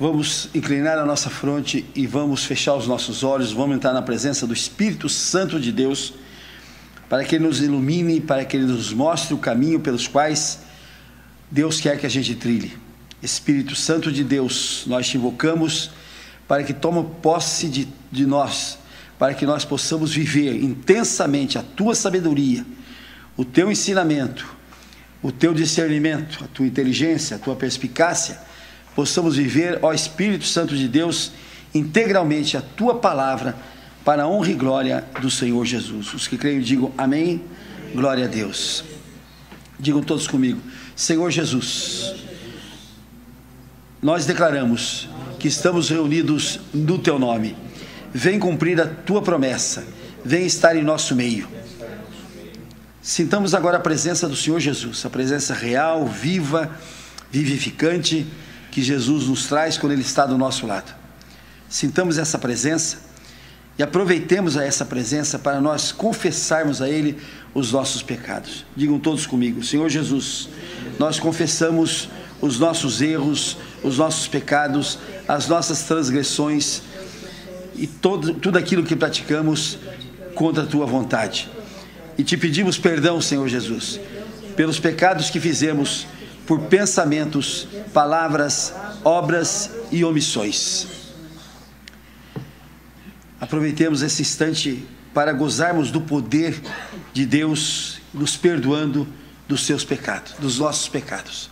Vamos inclinar a nossa fronte e vamos fechar os nossos olhos, vamos entrar na presença do Espírito Santo de Deus, para que Ele nos ilumine, para que Ele nos mostre o caminho pelos quais Deus quer que a gente trilhe. Espírito Santo de Deus, nós te invocamos para que tome posse de nós, para que nós possamos viver intensamente a tua sabedoria, o teu ensinamento, o teu discernimento, a tua inteligência, a tua perspicácia. Possamos viver, ó Espírito Santo de Deus, integralmente a tua palavra, para a honra e glória do Senhor Jesus. Os que creem digam amém, glória a Deus. Digam todos comigo: Senhor Jesus, nós declaramos que estamos reunidos no teu nome. Vem cumprir a tua promessa, vem estar em nosso meio. Sintamos agora a presença do Senhor Jesus, a presença real, viva, vivificante, que Jesus nos traz quando Ele está do nosso lado. Sintamos essa presença e aproveitemos essa presença para nós confessarmos a Ele os nossos pecados. Digam todos comigo: Senhor Jesus, nós confessamos os nossos erros, os nossos pecados, as nossas transgressões e tudo aquilo que praticamos contra a Tua vontade. E te pedimos perdão, Senhor Jesus, pelos pecados que fizemos, por pensamentos, palavras, obras e omissões. Aproveitemos esse instante para gozarmos do poder de Deus, nos perdoando dos seus pecados, dos nossos pecados.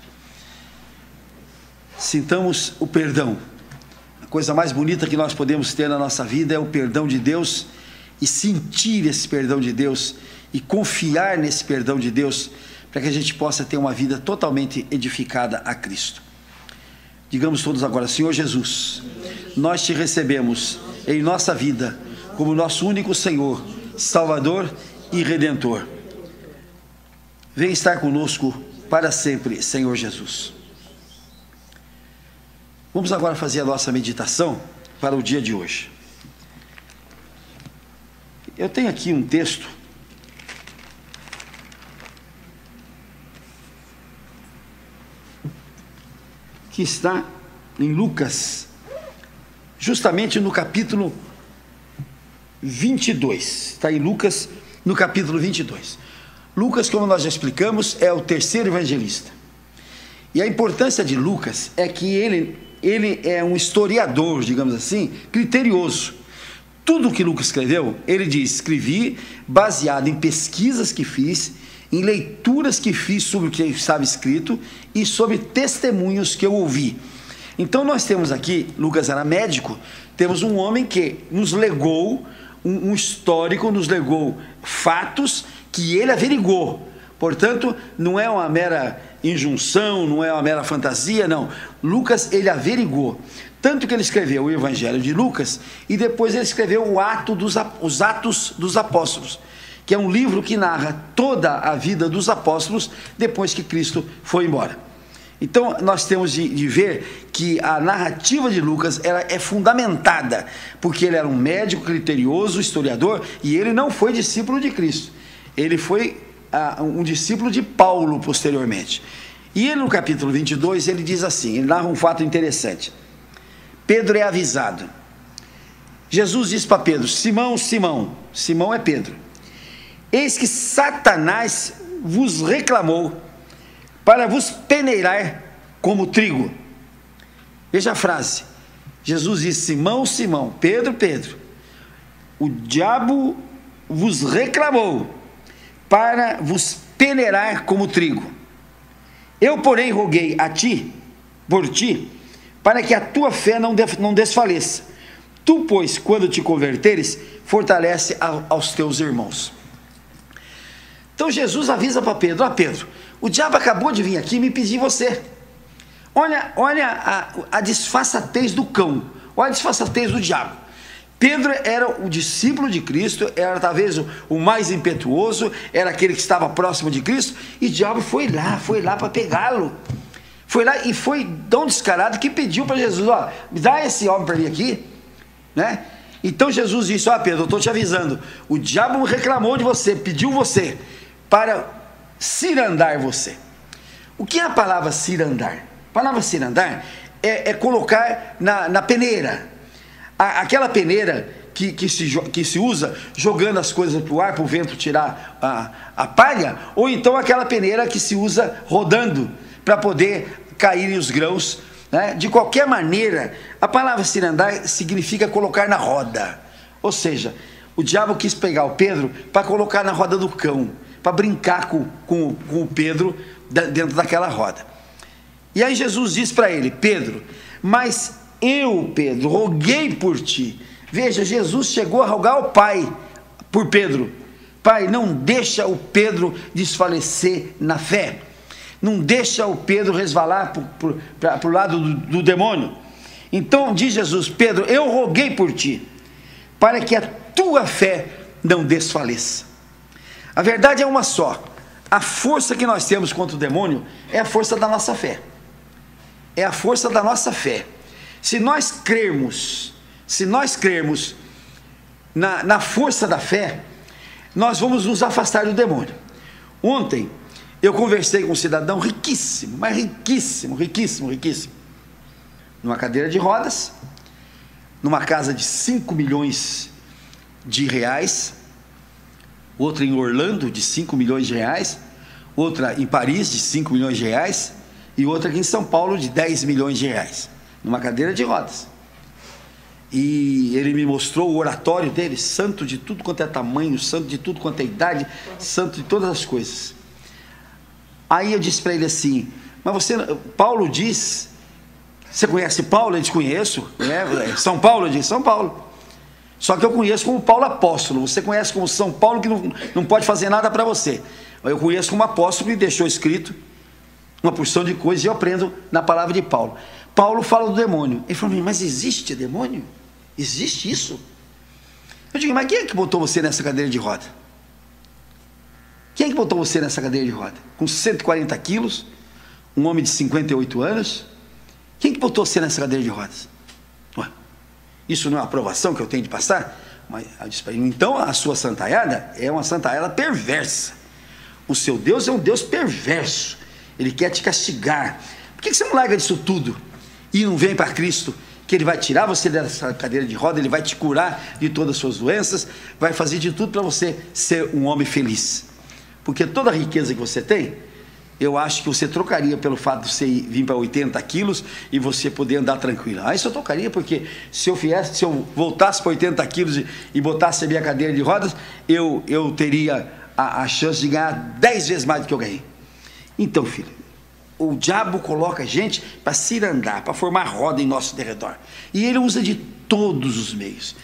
Sintamos o perdão. A coisa mais bonita que nós podemos ter na nossa vida é o perdão de Deus, e sentir esse perdão de Deus e confiar nesse perdão de Deus, para que a gente possa ter uma vida totalmente edificada a Cristo. Digamos todos agora: Senhor Jesus, nós te recebemos em nossa vida como nosso único Senhor, Salvador e Redentor. Vem estar conosco para sempre, Senhor Jesus. Vamos agora fazer a nossa meditação para o dia de hoje. Eu tenho aqui um texto que está em Lucas, justamente no capítulo 22. Está em Lucas, no capítulo 22. Lucas, como nós já explicamos, é o terceiro evangelista. E a importância de Lucas é que ele é um historiador, digamos assim, criterioso. Tudo que Lucas escreveu, ele diz: escrevi baseado em pesquisas que fiz, em leituras que fiz sobre o que estava escrito e sobre testemunhos que eu ouvi. Então nós temos aqui, Lucas era médico, temos um homem que nos legou, um histórico, nos legou fatos que ele averigou. Portanto, não é uma mera injunção, não é uma mera fantasia, não. Lucas, ele averigou. Tanto que ele escreveu o Evangelho de Lucas e depois ele escreveu os Atos dos Apóstolos, que é um livro que narra toda a vida dos apóstolos depois que Cristo foi embora. Então nós temos de ver que a narrativa de Lucas ela é fundamentada, porque ele era um médico criterioso, historiador, e ele não foi discípulo de Cristo, ele foi um discípulo de Paulo posteriormente. E ele, no capítulo 22, ele diz assim, ele narra um fato interessante. Pedro é avisado. Jesus diz para Pedro: Simão, Simão, Simão é Pedro, eis que Satanás vos reclamou para vos peneirar como trigo. Veja a frase. Jesus diz: Simão, Simão, Pedro, Pedro, o diabo vos reclamou para vos peneirar como trigo. Eu, porém, roguei a ti, por ti, para que a tua fé não desfaleça. Tu, pois, quando te converteres, fortalece aos teus irmãos. Então Jesus avisa para Pedro: ó Pedro, o diabo acabou de vir aqui e me pedir você. Olha a disfarçatez do cão, olha a disfarçatez do diabo. Pedro era o discípulo de Cristo, era talvez o mais impetuoso, era aquele que estava próximo de Cristo, e o diabo foi lá para pegá-lo. Foi lá e foi tão descarado que pediu para Jesus: ó, me dá esse homem para mim aqui, né? Então Jesus disse: ó Pedro, eu estou te avisando, o diabo reclamou de você, pediu você para cirandar você. O que é a palavra cirandar? A palavra cirandar é colocar na peneira. Aquela peneira que se usa jogando as coisas para o ar, para o vento tirar a palha, ou então aquela peneira que se usa rodando para poder caírem os grãos, né? De qualquer maneira, a palavra cirandar significa colocar na roda. Ou seja, o diabo quis pegar o Pedro para colocar na roda do cão, para brincar com o Pedro dentro daquela roda. E aí Jesus diz para ele: Pedro, mas eu, Pedro, roguei por ti. Veja, Jesus chegou a rogar ao Pai por Pedro: Pai, não deixa o Pedro desfalecer na fé, não deixa o Pedro resvalar para o lado do demônio. Então diz Jesus: Pedro, eu roguei por ti, para que a tua fé não desfaleça. A verdade é uma só: a força que nós temos contra o demônio é a força da nossa fé. É a força da nossa fé. Se nós crermos na força da fé, nós vamos nos afastar do demônio. Ontem eu conversei com um cidadão riquíssimo, mas riquíssimo, numa cadeira de rodas, numa casa de 5 milhões de reais, outra em Orlando de 5 milhões de reais, outra em Paris de 5 milhões de reais, e outra aqui em São Paulo de 10 milhões de reais, numa cadeira de rodas. E ele me mostrou o oratório dele, santo de tudo quanto é tamanho, santo de tudo quanto é idade, santo de todas as coisas. Aí eu disse para ele assim: mas Paulo diz, você conhece Paulo? Ele disse: conheço. São Paulo? Eu disse: São Paulo. Só que eu conheço como Paulo apóstolo, você conhece como São Paulo que não pode fazer nada para você. Eu conheço como apóstolo que deixou escrito uma porção de coisas, e eu aprendo na palavra de Paulo. Paulo fala do demônio. Ele falou: mas existe demônio? Existe isso? Eu digo: mas quem é que botou você nessa cadeira de roda? Quem é que botou você nessa cadeira de roda? Com 140 quilos, um homem de 58 anos, quem que botou você nessa cadeira de rodas? Ué, isso não é uma aprovação que eu tenho de passar? Mas eu disse para ele: então a sua santaiada é uma santaiada perversa. O seu Deus é um Deus perverso, ele quer te castigar. Por que você não larga disso tudo e não vem para Cristo, que ele vai tirar você dessa cadeira de roda, ele vai te curar de todas as suas doenças, vai fazer de tudo para você ser um homem feliz? Porque toda a riqueza que você tem, eu acho que você trocaria pelo fato de você vir para 80 quilos e você poder andar tranquilo. Isso eu trocaria, porque se eu voltasse para 80 quilos e botasse a minha cadeira de rodas, eu teria a chance de ganhar 10 vezes mais do que eu ganhei. Então, filho, o diabo coloca a gente para cirandar, para formar roda em nosso derredor. E ele usa de todos os meios.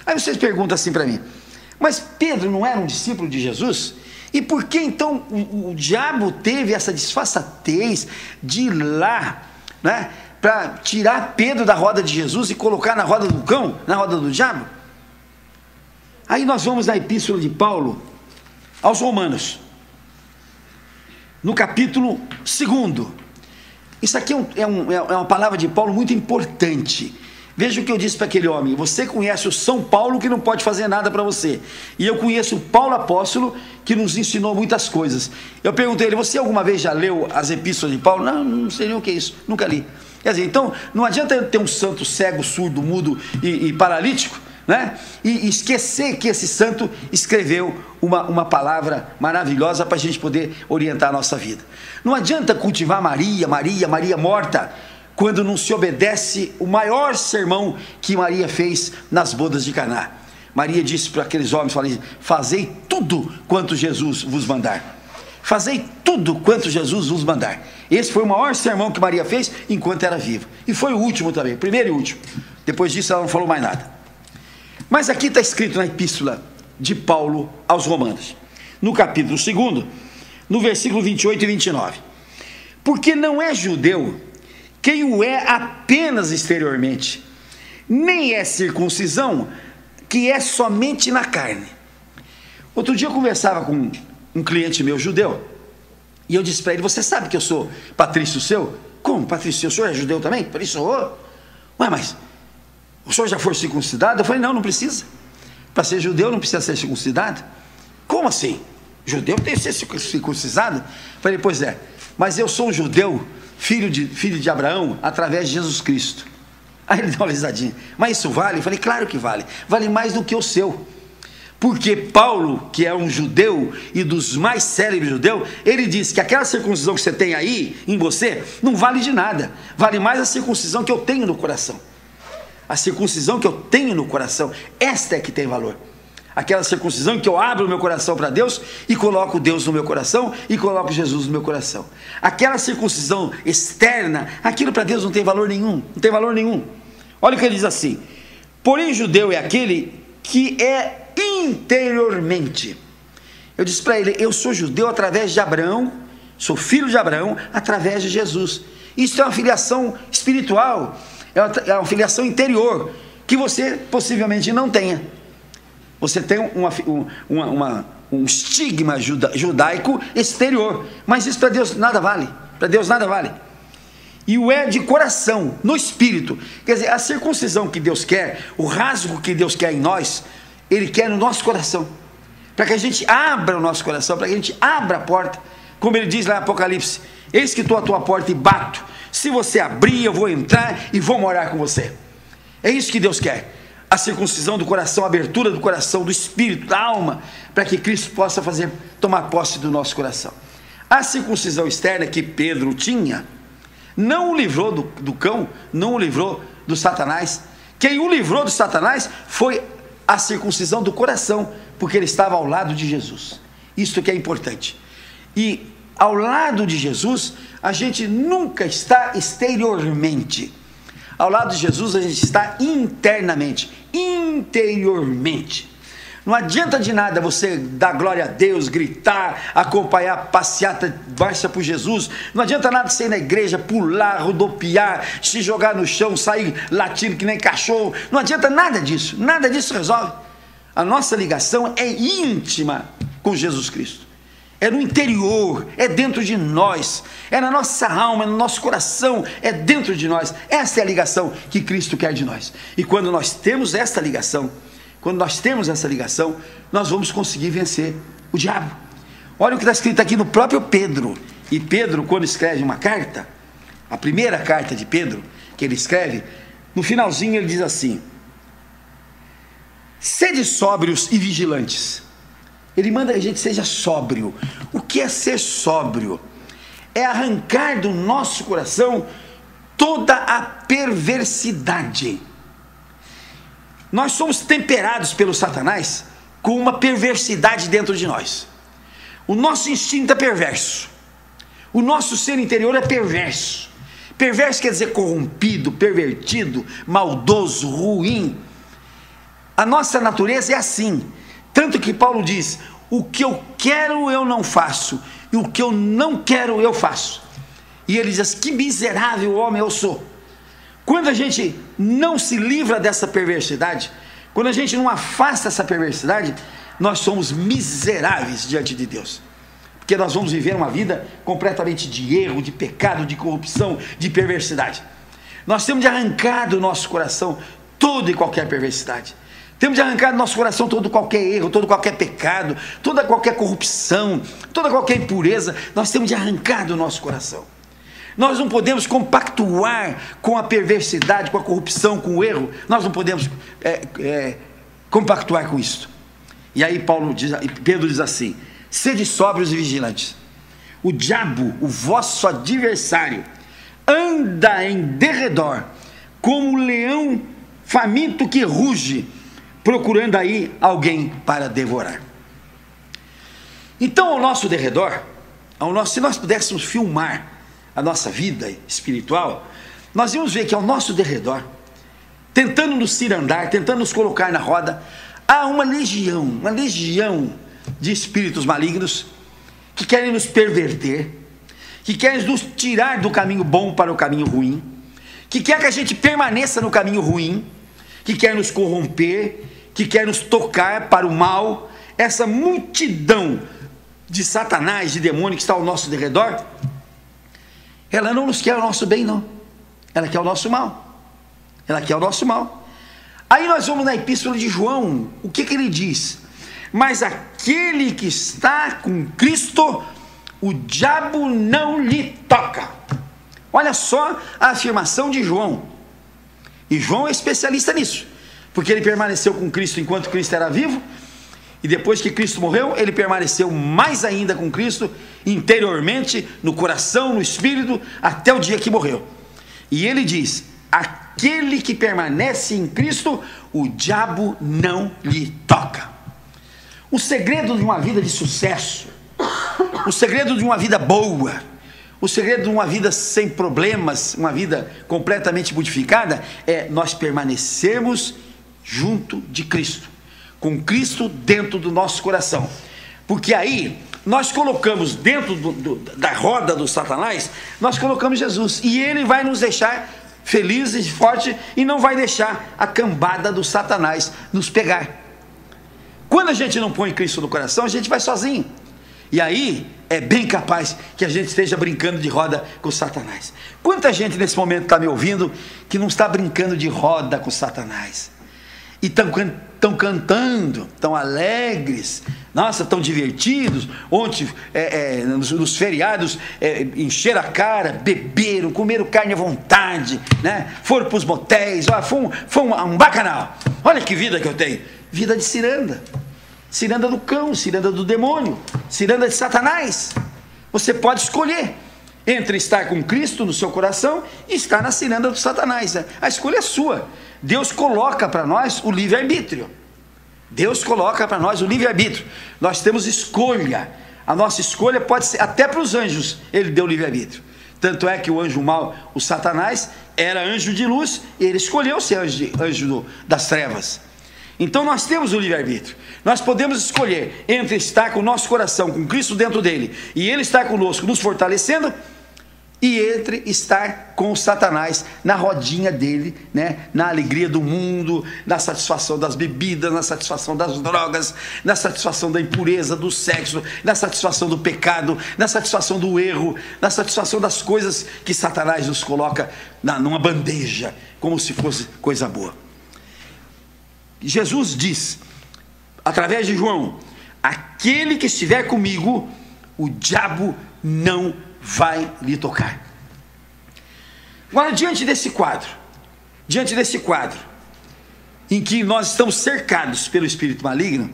Aí vocês perguntam assim para mim: mas Pedro não era um discípulo de Jesus? E por que então o diabo teve essa disfarçatez de ir lá, né, para tirar Pedro da roda de Jesus e colocar na roda do cão, na roda do diabo? Aí nós vamos na epístola de Paulo aos Romanos, no capítulo 2. Isso aqui é uma palavra de Paulo muito importante. Veja o que eu disse para aquele homem: você conhece o São Paulo que não pode fazer nada para você, e eu conheço o Paulo apóstolo que nos ensinou muitas coisas. Eu perguntei a ele: você alguma vez já leu as epístolas de Paulo? Não sei nem o que é isso, nunca li. Quer dizer, então não adianta ter um santo cego, surdo, mudo e paralítico, né? E esquecer que esse santo escreveu uma palavra maravilhosa para a gente poder orientar a nossa vida. Não adianta cultivar Maria morta, quando não se obedece o maior sermão que Maria fez nas bodas de Caná. Maria disse para aqueles homens: fazei tudo quanto Jesus vos mandar. Fazei tudo quanto Jesus vos mandar. Esse foi o maior sermão que Maria fez enquanto era viva. E foi o último também, primeiro e último. Depois disso ela não falou mais nada. Mas aqui está escrito na epístola de Paulo aos Romanos, no capítulo 2, no versículo 28 e 29. Porque não é judeu quem o é apenas exteriormente, nem é circuncisão que é somente na carne. Outro dia eu conversava com um cliente meu judeu, e eu disse para ele: você sabe que eu sou patrício seu? Como, patrício? O senhor é judeu também? Eu falei: sou. Ué, mas o senhor já foi circuncidado? Eu falei: não precisa. Para ser judeu não precisa ser circuncidado. Como assim? Judeu tem que ser circuncisado? Eu falei: pois é, mas eu sou um judeu filho de Abraão através de Jesus Cristo. Aí ele deu uma risadinha. Mas isso vale? Eu falei, claro que vale. Vale mais do que o seu. Porque Paulo, que é um judeu e dos mais célebres judeus, ele diz que aquela circuncisão que você tem aí em você não vale de nada. Vale mais a circuncisão que eu tenho no coração. A circuncisão que eu tenho no coração, esta é que tem valor. Aquela circuncisão que eu abro o meu coração para Deus e coloco Deus no meu coração e coloco Jesus no meu coração. Aquela circuncisão externa, aquilo para Deus não tem valor nenhum. Não tem valor nenhum. Olha o que ele diz assim: porém judeu é aquele que é interiormente. Eu disse para ele, eu sou judeu através de Abraão, sou filho de Abraão através de Jesus. Isso é uma filiação espiritual, é uma filiação interior, que você possivelmente não tenha. Você tem um estigma judaico exterior, mas isso para Deus nada vale. Para Deus nada vale. E o é de coração, no espírito. Quer dizer, a circuncisão que Deus quer, o rasgo que Deus quer em nós, Ele quer no nosso coração, para que a gente abra o nosso coração, para que a gente abra a porta, como Ele diz lá em Apocalipse: eis que estou à tua porta e bato, se você abrir eu vou entrar e vou morar com você. É isso que Deus quer, a circuncisão do coração, a abertura do coração, do espírito, da alma, para que Cristo possa tomar posse do nosso coração. A circuncisão externa que Pedro tinha, não o livrou do cão, não o livrou do Satanás. Quem o livrou do Satanás foi a circuncisão do coração, porque ele estava ao lado de Jesus. Isso que é importante. E ao lado de Jesus, a gente nunca está exteriormente. Ao lado de Jesus, a gente está internamente, interiormente. Não adianta de nada você dar glória a Deus, gritar, acompanhar a passeata, marcha por Jesus. Não adianta nada você ir na igreja, pular, rodopiar, se jogar no chão, sair latindo que nem cachorro. Não adianta nada disso resolve. A nossa ligação é íntima com Jesus Cristo. É no interior, é dentro de nós, é na nossa alma, é no nosso coração, é dentro de nós. Essa é a ligação que Cristo quer de nós. E quando nós temos essa ligação, nós vamos conseguir vencer o diabo. Olha o que está escrito aqui no próprio Pedro. E Pedro, quando escreve uma carta, a primeira carta de Pedro, que ele escreve, no finalzinho ele diz assim: sede sóbrios e vigilantes. Ele manda que a gente seja sóbrio. O que é ser sóbrio? É arrancar do nosso coração toda a perversidade. Nós somos temperados pelo Satanás com uma perversidade dentro de nós. O nosso instinto é perverso. O nosso ser interior é perverso. Perverso quer dizer corrompido, pervertido, maldoso, ruim. A nossa natureza é assim. Tanto que Paulo diz: o que eu quero eu não faço, e o que eu não quero eu faço. E ele diz: que miserável homem eu sou. Quando a gente não se livra dessa perversidade, quando a gente não afasta essa perversidade, nós somos miseráveis diante de Deus, porque nós vamos viver uma vida completamente de erro, de pecado, de corrupção, de perversidade. Nós temos de arrancar do nosso coração toda e qualquer perversidade. Temos de arrancar do nosso coração todo qualquer erro, todo qualquer pecado, toda qualquer corrupção, toda qualquer impureza. Nós temos de arrancar do nosso coração. Nós não podemos compactuar com a perversidade, com a corrupção, com o erro. Nós não podemos compactuar com isso. E aí Pedro diz assim: sede sóbrios e vigilantes. O diabo, o vosso adversário, anda em derredor, como um leão faminto que ruge, procurando aí alguém para devorar. Então, ao nosso derredor, se nós pudéssemos filmar a nossa vida espiritual, nós íamos ver que ao nosso derredor, tentando nos cirandar, tentando nos colocar na roda, há uma legião de espíritos malignos que querem nos perverter, que querem nos tirar do caminho bom para o caminho ruim, que quer que a gente permaneça no caminho ruim, que quer nos corromper, que quer nos tocar para o mal. Essa multidão de Satanás, de demônio que está ao nosso derredor, ela não nos quer o nosso bem, não. Ela quer o nosso mal. Aí nós vamos na epístola de João. O que ele diz? Mas aquele que está com Cristo, o diabo não lhe toca. Olha só a afirmação de João. E João é especialista nisso, porque ele permaneceu com Cristo enquanto Cristo era vivo, e depois que Cristo morreu, ele permaneceu mais ainda com Cristo, interiormente, no coração, no espírito, até o dia que morreu. E ele diz: aquele que permanece em Cristo, o diabo não lhe toca. O segredo de uma vida de sucesso, o segredo de uma vida boa, o segredo de uma vida sem problemas, uma vida completamente modificada, é nós permanecermos junto de Cristo, com Cristo dentro do nosso coração. Porque aí nós colocamos dentro da roda do Satanás, nós colocamos Jesus, e ele vai nos deixar felizes e fortes, e não vai deixar a cambada do Satanás nos pegar. Quando a gente não põe Cristo no coração, a gente vai sozinho, e aí é bem capaz que a gente esteja brincando de roda com Satanás. Quanta gente nesse momento está me ouvindo que não está brincando de roda com Satanás, e estão cantando, estão alegres, nossa, estão divertidos. Ontem, nos feriados, encheram a cara, beberam, comeram carne à vontade, né? Foram para os motéis, foi um bacanal. Olha que vida que eu tenho, vida de ciranda, ciranda do cão, ciranda do demônio, ciranda de Satanás. Você pode escolher entre estar com Cristo no seu coração e estar na ciranda do Satanás. A escolha é sua. Deus coloca para nós o livre-arbítrio. Deus coloca para nós o livre-arbítrio. Nós temos escolha. A nossa escolha pode ser, até para os anjos ele deu livre-arbítrio. Tanto é que o anjo mau, o Satanás, era anjo de luz, e ele escolheu ser anjo das trevas. Então nós temos o livre-arbítrio. Nós podemos escolher entre estar com o nosso coração, com Cristo dentro dele, e ele estar conosco, nos fortalecendo, e entre estar com o Satanás na rodinha dele, né? Na alegria do mundo, na satisfação das bebidas, na satisfação das drogas, na satisfação da impureza, do sexo, na satisfação do pecado, na satisfação do erro, na satisfação das coisas que Satanás nos coloca numa bandeja, como se fosse coisa boa. Jesus diz, através de João: aquele que estiver comigo, o diabo não vai lhe tocar. Agora, diante desse quadro, em que nós estamos cercados pelo espírito maligno,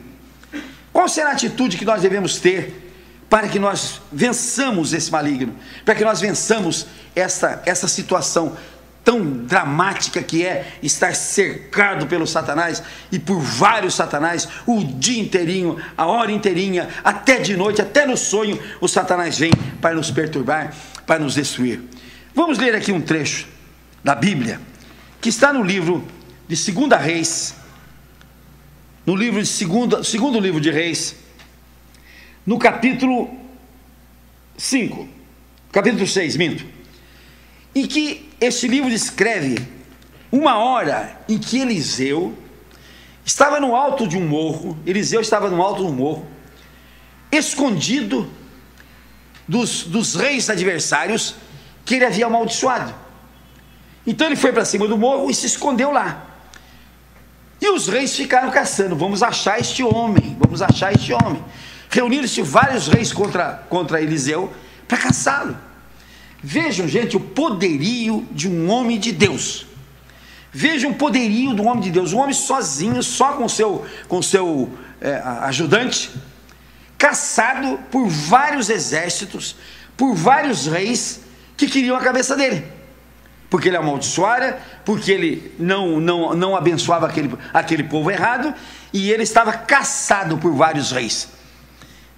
qual será a atitude que nós devemos ter para que nós vençamos esse maligno, para que nós vençamos essa situação tão dramática que é estar cercado pelo Satanás e por vários Satanás o dia inteirinho, a hora inteirinha, até de noite, até no sonho, o Satanás vem para nos perturbar, para nos destruir. Vamos ler aqui um trecho da Bíblia, que está no livro de 2 Reis, no livro de segundo livro de Reis, no capítulo 5, capítulo 6, em que este livro descreve uma hora em que Eliseu estava no alto de um morro. Eliseu estava no alto de um morro, escondido dos reis adversários que ele havia amaldiçoado. Então ele foi para cima do morro e se escondeu lá. E os reis ficaram caçando: vamos achar este homem, vamos achar este homem. Reuniram-se vários reis contra Eliseu para caçá-lo. Vejam, gente, o poderio de um homem de Deus. Vejam o poderio do homem de Deus. Um homem sozinho, só com seu ajudante, caçado por vários exércitos, por vários reis que queriam a cabeça dele, porque ele amaldiçoara, porque ele não abençoava aquele povo errado, e ele estava caçado por vários reis.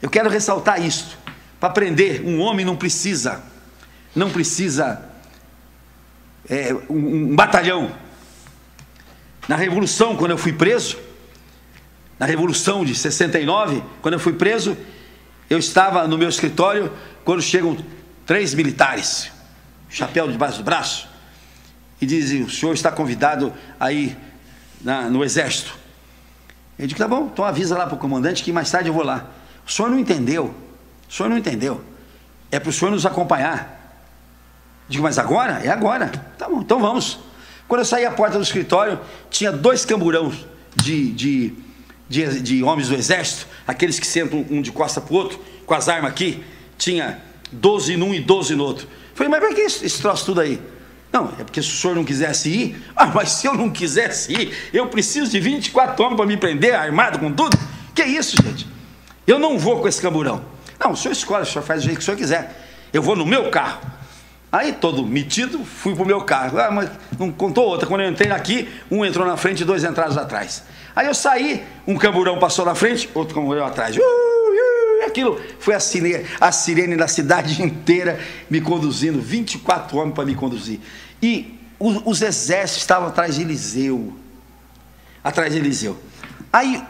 Eu quero ressaltar isto, para aprender: um homem não precisa um batalhão. Na Revolução, quando eu fui preso, na Revolução de 69, quando eu fui preso, eu estava no meu escritório, quando chegam 3 militares, chapéu debaixo do braço, e dizem: o senhor está convidado aí no exército. Eu digo: tá bom, então avisa lá para o comandante que mais tarde eu vou lá. O senhor não entendeu, é para o senhor nos acompanhar. Digo: mas agora? É agora. Tá bom, então vamos. Quando eu saí à porta do escritório, tinha 2 camburões de homens do exército, aqueles que sentam um de costa para o outro, com as armas aqui, tinha 12 num e 12 no outro. Falei, mas para que esse troço tudo aí? Não, é porque se o senhor não quisesse ir. Mas se eu não quisesse ir, eu preciso de 24 homens para me prender, armado com tudo? Que isso, gente? Eu não vou com esse camburão. Não, o senhor escolhe, o senhor faz do jeito que o senhor quiser. Eu vou no meu carro. Aí, todo metido, fui pro meu carro. Mas não contou outra. Quando eu entrei aqui, um entrou na frente e dois entraram atrás. Aí eu saí, um camburão passou na frente, outro camburão atrás. Aquilo foi a sirene da cidade inteira me conduzindo, 24 homens para me conduzir. E os exércitos estavam atrás de Eliseu. Atrás de Eliseu. Aí,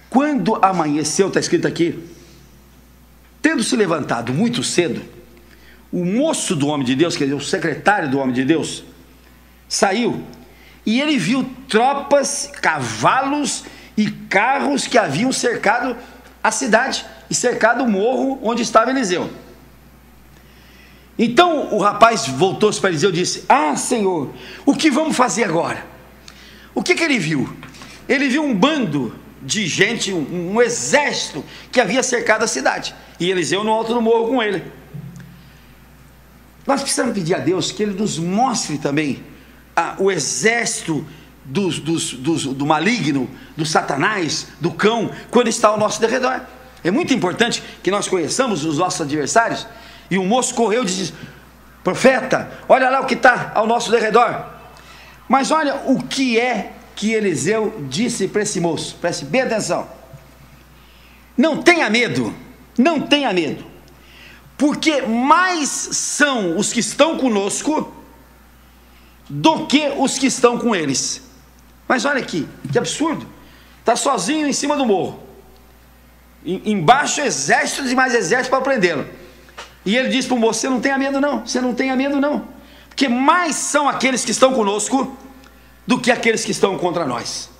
quando amanheceu, está escrito aqui, tendo se levantado muito cedo, o moço do homem de Deus, quer dizer, o secretário do homem de Deus, saiu e ele viu tropas, cavalos e carros que haviam cercado a cidade e cercado o morro onde estava Eliseu. Então o rapaz voltou-se para Eliseu e disse: ah, Senhor, o que vamos fazer agora? O que ele viu? Ele viu um bando de gente, um exército que havia cercado a cidade, e Eliseu no alto do morro com ele. Nós precisamos pedir a Deus que Ele nos mostre também o exército do maligno, do Satanás, do cão, quando está ao nosso derredor. É muito importante que nós conheçamos os nossos adversários. E o moço correu e disse: profeta, olha lá o que está ao nosso derredor. Mas olha o que é que Eliseu disse para esse moço, preste bem atenção: não tenha medo, não tenha medo, porque mais são os que estão conosco do que os que estão com eles. Mas olha aqui, que absurdo, está sozinho em cima do morro, embaixo exércitos e mais exércitos para prendê-lo, e ele diz para o moço: você não tenha medo não, você não tenha medo não, porque mais são aqueles que estão conosco do que aqueles que estão contra nós.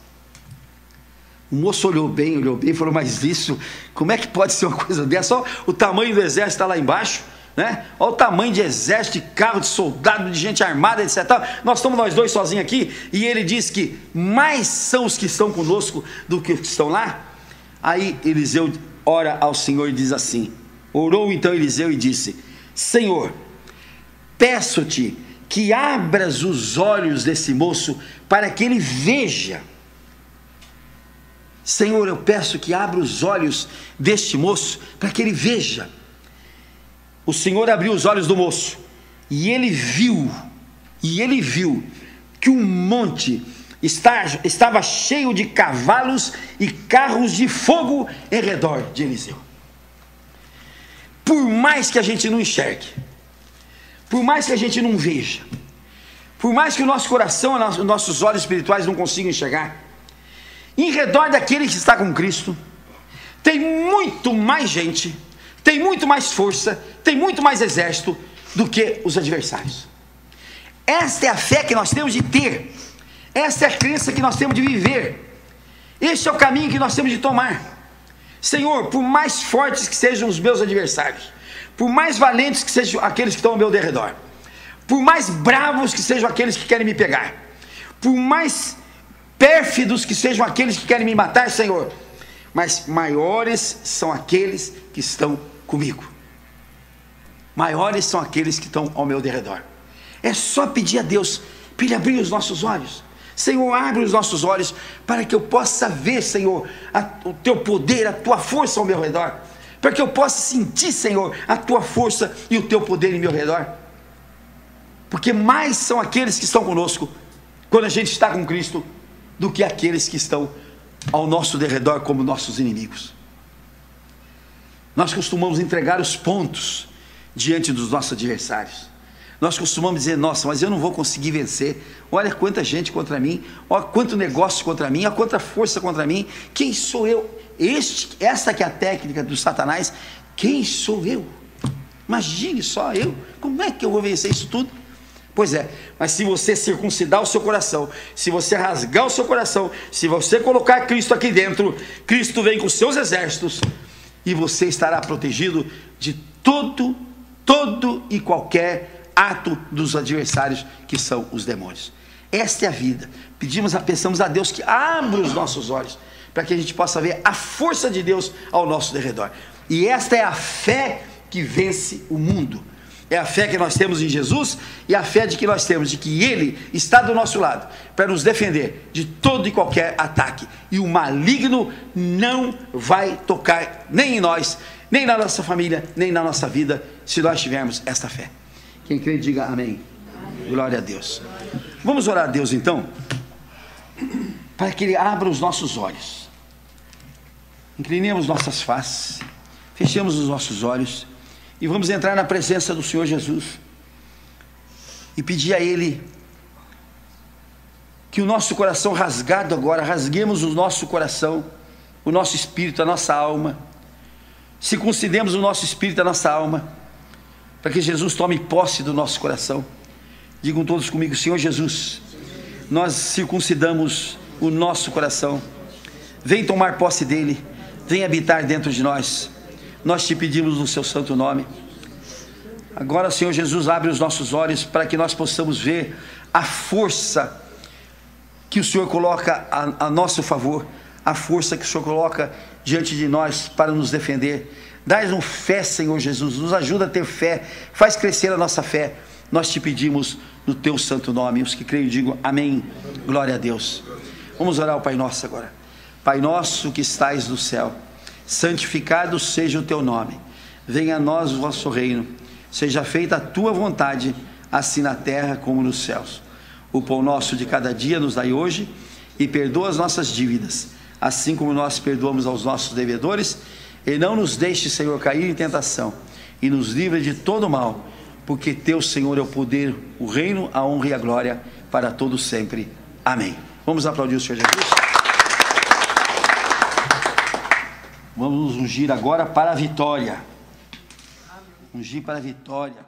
O moço olhou bem e falou: mas isso, como é que pode ser uma coisa dessa? Olha o tamanho do exército está lá embaixo, né? Olha o tamanho de exército, de carro, de soldado, de gente armada, etc. Nós estamos nós dois sozinhos aqui, e ele diz que mais são os que estão conosco do que os que estão lá. Aí Eliseu ora ao Senhor e diz assim, orou então Eliseu e disse: Senhor, peço-te que abras os olhos desse moço para que ele veja. Senhor, eu peço que abra os olhos deste moço para que ele veja. O Senhor abriu os olhos do moço e ele viu que um monte estava cheio de cavalos e carros de fogo em redor de Eliseu. Por mais que a gente não enxergue, por mais que a gente não veja, por mais que o nosso coração, os nossos olhos espirituais não consigam enxergar, em redor daquele que está com Cristo, tem muito mais gente, tem muito mais força, tem muito mais exército do que os adversários. Esta é a fé que nós temos de ter, esta é a crença que nós temos de viver, este é o caminho que nós temos de tomar. Senhor, por mais fortes que sejam os meus adversários, por mais valentes que sejam aqueles que estão ao meu derredor, por mais bravos que sejam aqueles que querem me pegar, por mais pérfidos que sejam aqueles que querem me matar, Senhor, mas maiores são aqueles que estão comigo, maiores são aqueles que estão ao meu derredor. É só pedir a Deus para Ele abrir os nossos olhos. Senhor, abre os nossos olhos para que eu possa ver, Senhor, o Teu poder, a Tua força ao meu redor, para que eu possa sentir, Senhor, a Tua força e o Teu poder em meu redor, porque mais são aqueles que estão conosco quando a gente está com Cristo do que aqueles que estão ao nosso derredor como nossos inimigos. Nós costumamos entregar os pontos diante dos nossos adversários. Nós costumamos dizer: nossa, mas eu não vou conseguir vencer, olha quanta gente contra mim, olha quanto negócio contra mim, olha quanta força contra mim, quem sou eu? Essa que é a técnica do Satanás. Quem sou eu? Imagine só eu, como é que eu vou vencer isso tudo? Pois é, mas se você circuncidar o seu coração, se você rasgar o seu coração, se você colocar Cristo aqui dentro, Cristo vem com seus exércitos e você estará protegido de todo e qualquer ato dos adversários, que são os demônios. Esta é a vida. Pensamos a Deus que abra os nossos olhos para que a gente possa ver a força de Deus ao nosso derredor. E esta é a fé que vence o mundo. É a fé que nós temos em Jesus e a fé de que nós temos de que Ele está do nosso lado para nos defender de todo e qualquer ataque. E o maligno não vai tocar nem em nós, nem na nossa família, nem na nossa vida, se nós tivermos esta fé. Quem crê, diga amém. Amém. Glória a Deus. Vamos orar a Deus então, para que Ele abra os nossos olhos. Inclinemos nossas faces, fechemos os nossos olhos e vamos entrar na presença do Senhor Jesus e pedir a Ele que o nosso coração rasgado agora, rasguemos o nosso coração, o nosso espírito, a nossa alma, circuncidemos o nosso espírito, a nossa alma, para que Jesus tome posse do nosso coração. Digam todos comigo: Senhor Jesus, nós circuncidamos o nosso coração, vem tomar posse dele, vem habitar dentro de nós. Nós te pedimos no seu santo nome. Agora, Senhor Jesus, abre os nossos olhos para que nós possamos ver a força que o Senhor coloca a nosso favor, a força que o Senhor coloca diante de nós para nos defender. Dá-nos fé, Senhor Jesus, nos ajuda a ter fé, faz crescer a nossa fé. Nós te pedimos no teu santo nome. Os que creem digam amém. Glória a Deus. Vamos orar ao Pai Nosso agora. Pai nosso que estais no céu, santificado seja o teu nome, venha a nós o vosso reino, seja feita a tua vontade, assim na terra como nos céus. O pão nosso de cada dia nos dai hoje, e perdoa as nossas dívidas, assim como nós perdoamos aos nossos devedores, e não nos deixe, Senhor, cair em tentação, e nos livre de todo mal, porque teu, Senhor, é o poder, o reino, a honra e a glória para todos sempre. Amém. Vamos aplaudir o Senhor Jesus. Vamos nos ungir agora para a vitória. Ungir para a vitória.